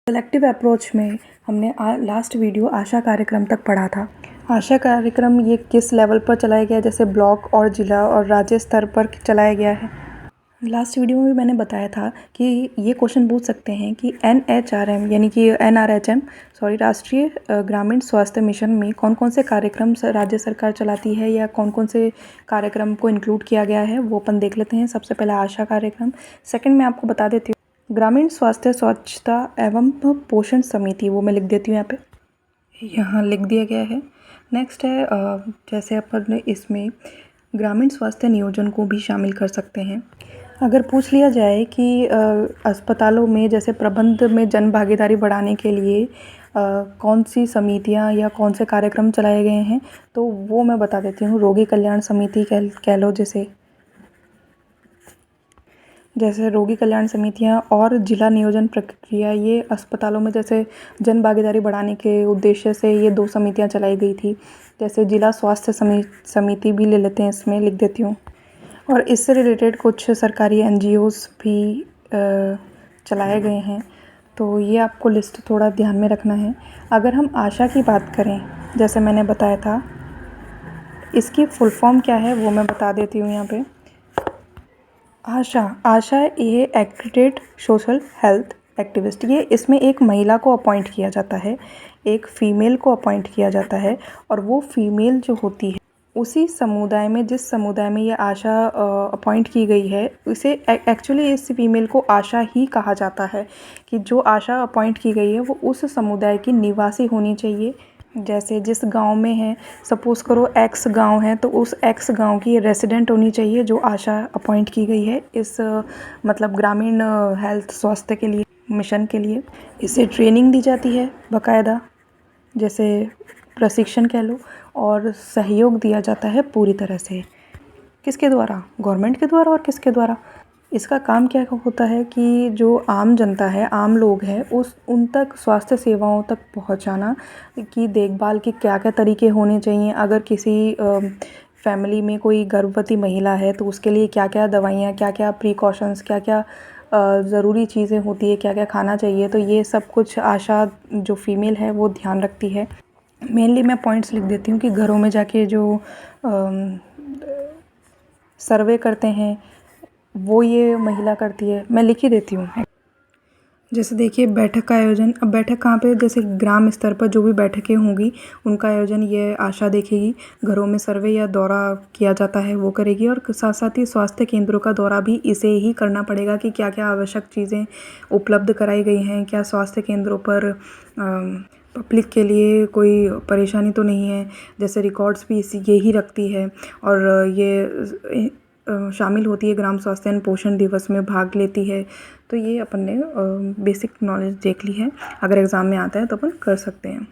Selective approach में हमने last video आशा कार्यक्रम तक पढ़ा था। आशा कार्यक्रम ये किस लेवल पर चलाया गया, जैसे ब्लॉक और ज़िला और राज्य स्तर पर चलाया गया है। लास्ट वीडियो में भी मैंने बताया था कि ये क्वेश्चन पूछ सकते हैं कि NHRM यानी कि NRHM राष्ट्रीय ग्रामीण स्वास्थ्य मिशन में कौन कौन से कार्यक्रम राज्य सरकार चलाती है या कौन कौन से कार्यक्रम को इंक्लूड किया गया है, वो अपन देख लेते हैं। सबसे पहला आशा कार्यक्रम। सेकंड मैं आपको बता देती हूँ ग्रामीण स्वास्थ्य स्वच्छता एवं पोषण समिति, वो मैं लिख देती हूँ यहाँ लिख दिया गया है। नेक्स्ट है जैसे अपन इसमें ग्रामीण स्वास्थ्य नियोजन को भी शामिल कर सकते हैं। अगर पूछ लिया जाए कि अस्पतालों में जैसे प्रबंध में जन भागीदारी बढ़ाने के लिए कौन सी समितियां या कौन से कार्यक्रम चलाए गए हैं, तो वो मैं बता देती हूँ। रोगी कल्याण समिति कह लो, जैसे रोगी कल्याण समितियां और जिला नियोजन प्रक्रिया, ये अस्पतालों में जैसे जन भागीदारी बढ़ाने के उद्देश्य से ये 2 समितियां चलाई गई थी। जैसे जिला स्वास्थ्य समिति भी ले लेते हैं, इसमें लिख देती हूँ। और इससे रिलेटेड कुछ सरकारी NGOs भी चलाए गए हैं, तो ये आपको लिस्ट थोड़ा ध्यान में रखना है। अगर हम आशा की बात करें, जैसे मैंने बताया था, इसकी फुल फॉर्म क्या है वो मैं बता देती हूँ यहाँ पे। आशा ये एक्रेडिटेड सोशल हेल्थ एक्टिविस्ट, ये इसमें एक महिला को अपॉइंट किया जाता है, एक फ़ीमेल को अपॉइंट किया जाता है, और वो फीमेल जो होती है उसी समुदाय में, जिस समुदाय में ये आशा अपॉइंट की गई है, उसे एक्चुअली इस फीमेल को आशा ही कहा जाता है कि जो आशा अपॉइंट की गई है वो उस समुदाय की निवासी होनी चाहिए। जैसे जिस गांव में है, सपोज़ करो X गांव है, तो उस X गांव की रेसिडेंट होनी चाहिए जो आशा अपॉइंट की गई है इस मतलब ग्रामीण हेल्थ स्वास्थ्य के लिए, मिशन के लिए। इसे ट्रेनिंग दी जाती है बाकायदा, जैसे प्रशिक्षण कह लो, और सहयोग दिया जाता है पूरी तरह से। किसके द्वारा? गवर्नमेंट के द्वारा। और किसके द्वारा? इसका काम क्या होता है कि जो आम जनता है, आम लोग हैं, उन तक स्वास्थ्य सेवाओं तक पहुंचाना कि देखभाल के क्या क्या तरीके होने चाहिए। अगर किसी फैमिली में कोई गर्भवती महिला है तो उसके लिए क्या क्या दवाइयाँ, क्या क्या प्रिकॉशंस, क्या क्या ज़रूरी चीज़ें होती है, क्या क्या खाना चाहिए, तो ये सब कुछ आशा जो फीमेल है वो ध्यान रखती है। मेनली मैं पॉइंट्स लिख देती हूँ कि घरों में जाके जो सर्वे करते हैं वो ये महिला करती है, मैं लिख ही देती हूँ। जैसे देखिए बैठक का आयोजन, अब बैठक कहाँ पे, जैसे ग्राम स्तर पर जो भी बैठकें होंगी उनका आयोजन ये आशा देखेगी। घरों में सर्वे या दौरा किया जाता है वो करेगी, और साथ साथ ही स्वास्थ्य केंद्रों का दौरा भी इसे ही करना पड़ेगा कि क्या क्या आवश्यक चीज़ें उपलब्ध कराई गई हैं, क्या स्वास्थ्य केंद्रों पर पब्लिक के लिए कोई परेशानी तो नहीं है। जैसे रिकॉर्ड्स भी ये ही रखती है, और ये शामिल होती है ग्राम स्वास्थ्य एवं पोषण दिवस में भाग लेती है। तो ये अपन ने बेसिक नॉलेज देख ली है, अगर एग्ज़ाम में आता है तो अपन कर सकते हैं।